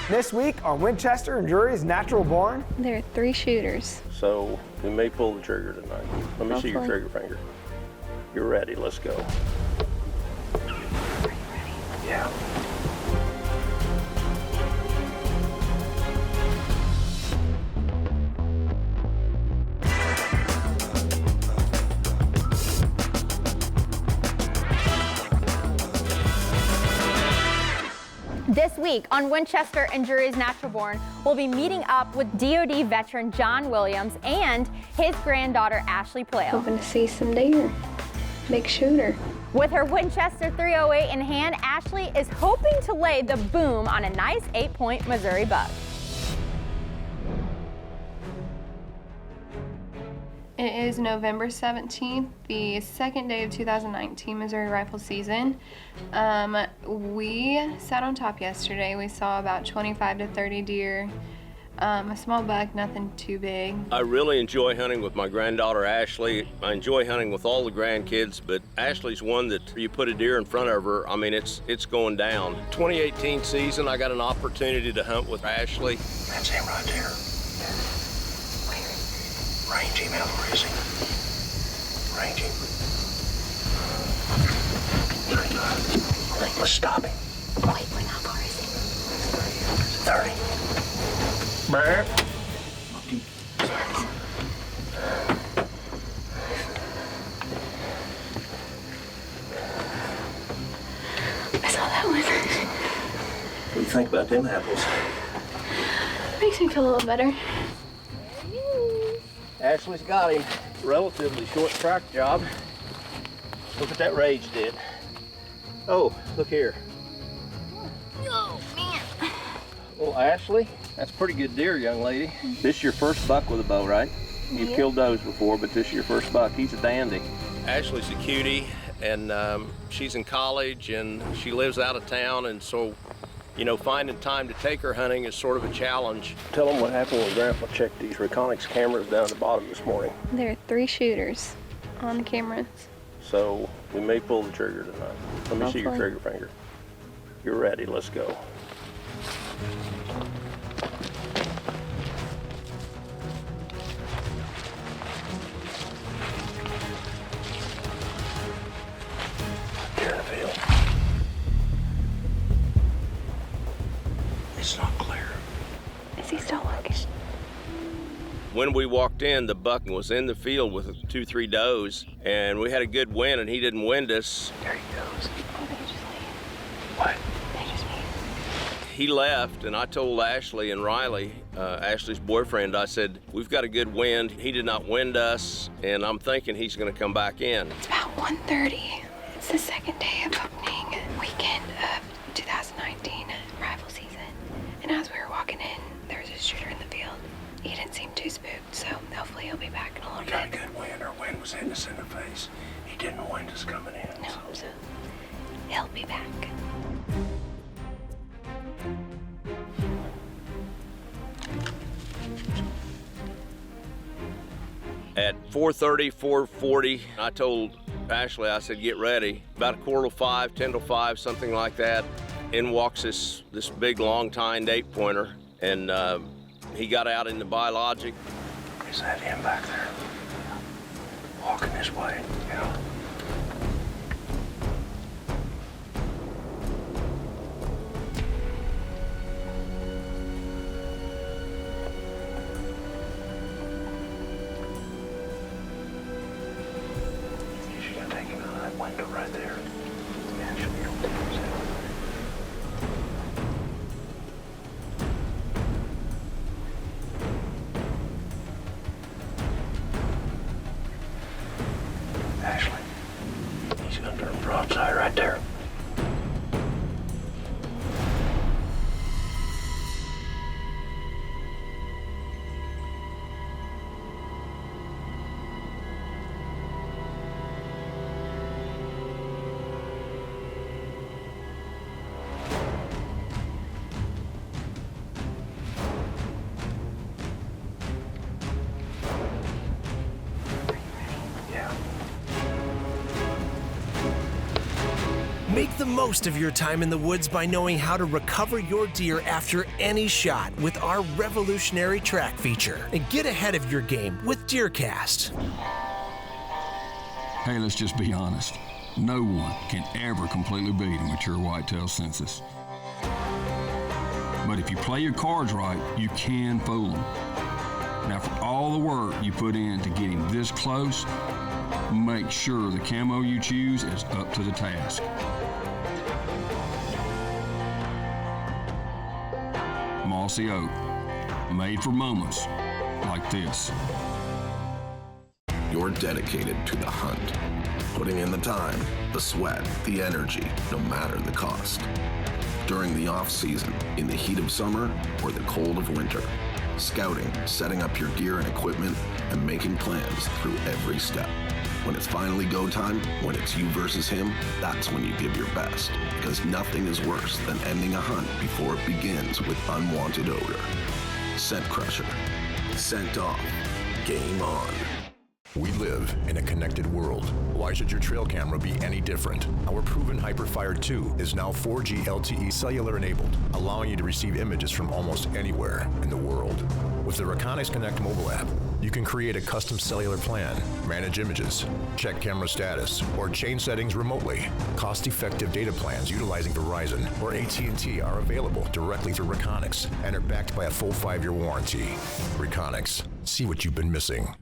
This week on Winchester and Drury's Natural Barn. There are 3 shooters. So we may pull the trigger tonight. Let me see your trigger finger. You're ready, let's go. Are you ready? Yeah. This week on Winchester and Drury's Natural Born, we'll be meeting up with DoD veteran John Williams and his granddaughter Ashley Plale. Hoping to see some deer. Big shooter. With her Winchester 308 in hand, Ashley is hoping to lay the boom on a nice 8-point Missouri buck. It is November 17th, the second day of 2019 Missouri rifle season. We sat on top yesterday. We saw about 25 to 30 deer, a small buck, nothing too big. I really enjoy hunting with my granddaughter Ashley. I enjoy hunting with all the grandkids, but Ashley's one that you put a deer in front of her, I mean, it's going down. 2018 season, I got an opportunity to hunt with Ashley. That's him right there. Range him, where is he? Range him. Let's stop him. Wait, how far is he? 30. Brr. I saw that one. What do you think about them apples? Makes me feel a little better. Ashley's got him. Relatively short track job. Look what that rage did. Oh, look here. Oh, man. Well, Ashley, that's a pretty good deer, young lady. This is your first buck with a bow, right? You've killed those before, but this is your first buck. He's a dandy. Ashley's a cutie, and she's in college, and she lives out of town, and so, you know, finding time to take her hunting is sort of a challenge. Tell them what happened when Grandpa checked these Reconyx cameras down at the bottom this morning. There are 3 shooters on the cameras. So we may pull the trigger tonight. Let me see your trigger finger. You're ready, let's go. Deer in the field. It's not clear. Is he still looking? When we walked in, the buck was in the field with 2-3 does, and we had a good wind, and he didn't wind us. There he goes. Oh, they just leave. What? They just leave. He left, and I told Ashley and Riley, Ashley's boyfriend, I said, we've got a good wind. He did not wind us, and I'm thinking he's gonna come back in. It's about 1:30. It's the second day of opening weekend of 2019 rifle season. And as we were walking in, there was a shooter in the field. He didn't seem too spooked, so hopefully he'll be back in a little We got a bit. good wind. Our wind was hitting us in the face. He didn't wind us coming in. No, so he'll be back. At 4:30, 4:40, I told Ashley, I said, get ready. About 4:45, 10:05, something like that. In walks this big, long-tined 8-pointer, and he got out in the biologic. Is that him back there? Walking this way, yeah. You gotta take him out of that window right there. Yeah, she'll be able to take his head over there. Ashley, he's gonna turn broadside right there. Make the most of your time in the woods by knowing how to recover your deer after any shot with our revolutionary track feature. And get ahead of your game with DeerCast. Hey, let's just be honest. No one can ever completely beat a mature whitetail census. But if you play your cards right, you can fool them. Now, for all the work you put in to getting this close, make sure the camo you choose is up to the task. Mossy Oak, made for moments like this. You're dedicated to the hunt, putting in the time, the sweat, the energy, no matter the cost. During the off-season, in the heat of summer or the cold of winter, scouting, setting up your gear and equipment, and making plans through every step. When it's finally go time, when it's you versus him, that's when you give your best, because nothing is worse than ending a hunt before it begins with unwanted odor. Scent Crusher. Scent off. Game on. We live in a connected world. Why should your trail camera be any different? Our proven HyperFire 2 is now 4G LTE cellular enabled, allowing you to receive images from almost anywhere in the world. With the Reconyx Connect mobile app, you can create a custom cellular plan, manage images, check camera status, or change settings remotely. Cost-effective data plans utilizing Verizon or AT&T are available directly through Reconyx and are backed by a full 5-year warranty. Reconyx, see what you've been missing.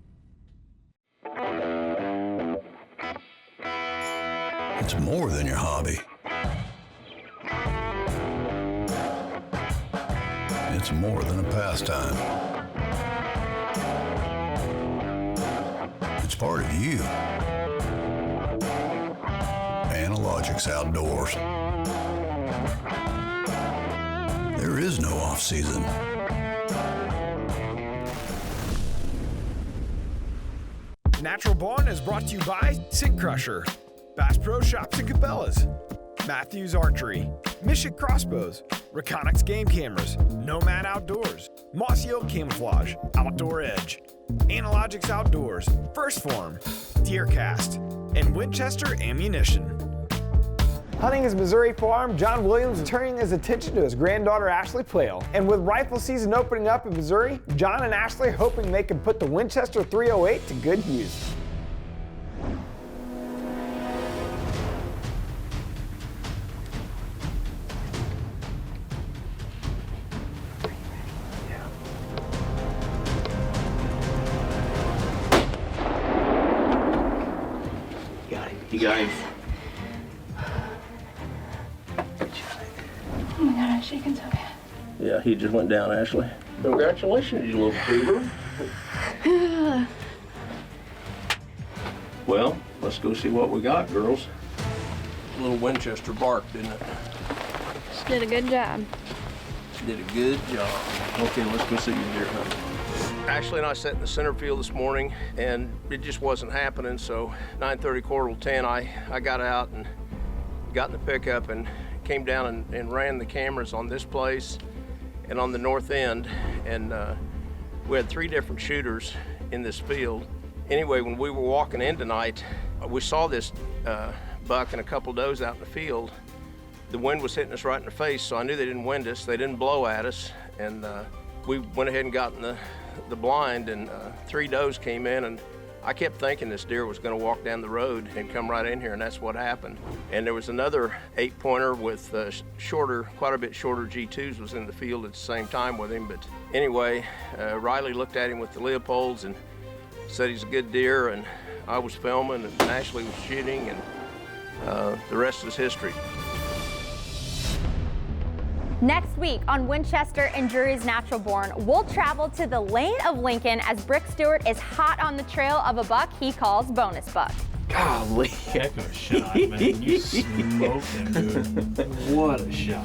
It's more than your hobby. It's more than a pastime. It's part of you. Analogic's Outdoors. There is no off-season. Natural Barn is brought to you by Scent Crusher, Bass Pro Shops and Cabela's, Matthews Archery, Mission Crossbows, Reconyx Game Cameras, Nomad Outdoors, Mossy Oak Camouflage, Outdoor Edge, Analogics Outdoors, First Form, DeerCast, and Winchester Ammunition. Hunting his Missouri farm, John Williams is turning his attention to his granddaughter Ashley Plale. And with rifle season opening up in Missouri, John and Ashley are hoping they can put the Winchester 308 to good use. You got him. Oh my God, I'm shaking so bad. Yeah, he just went down, Ashley. Congratulations, you little fever. Well, let's go see what we got, girls. A little Winchester bark, didn't it? She did a good job. She did a good job. Okay, let's go see your deer hunt. Ashley and I sat in the center field this morning, and it just wasn't happening, so 9:30, quarter to 10, I got out and got in the pickup and came down and ran the cameras on this place and on the north end, and we had 3 different shooters in this field. Anyway, when we were walking in tonight, we saw this buck and a couple does out in the field. The wind was hitting us right in the face, so I knew they didn't wind us, they didn't blow at us, and we went ahead and got in the blind, and 3 does came in, and I kept thinking this deer was going to walk down the road and come right in here, and that's what happened. And there was another 8-pointer with quite a bit shorter G2s was in the field at the same time with him. But anyway, Riley looked at him with the Leopolds and said he's a good deer, and I was filming, and Ashley was shooting, and the rest is history. Next week on Winchester and Drury's Natural Born, we'll travel to the lane of Lincoln as Brick Stewart is hot on the trail of a buck he calls Bonus Buck. Golly. Heck of a shot, man. You smoked him, dude. What a shot.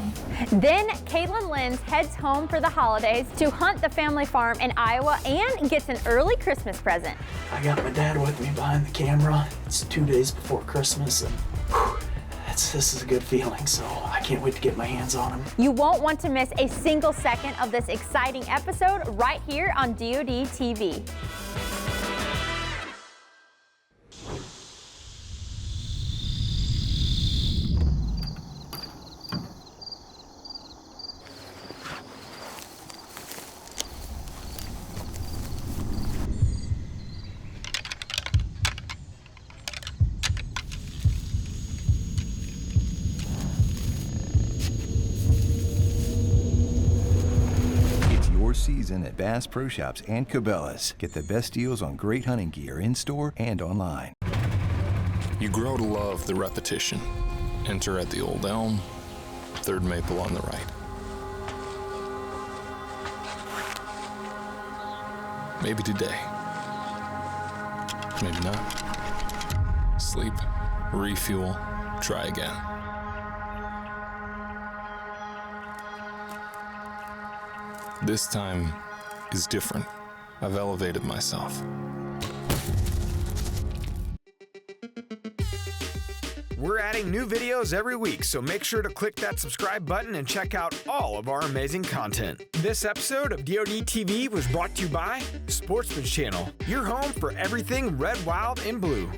Then Caitlin Lenz heads home for the holidays to hunt the family farm in Iowa and gets an early Christmas present. I got my dad with me behind the camera. It's 2 days before Christmas, and whew, this is a good feeling, so I can't wait to get my hands on him. You won't want to miss a single second of this exciting episode right here on DoD TV. season at Bass Pro Shops and Cabela's. Get the best deals on great hunting gear in-store and online. You grow to love the repetition. Enter at the Old Elm, Third Maple on the right. Maybe today. Maybe not. Sleep, refuel, try again. This time is different. I've elevated myself. We're adding new videos every week, so make sure to click that subscribe button and check out all of our amazing content. This episode of DoD TV was brought to you by Sportsman's Channel, your home for everything red, wild, and blue.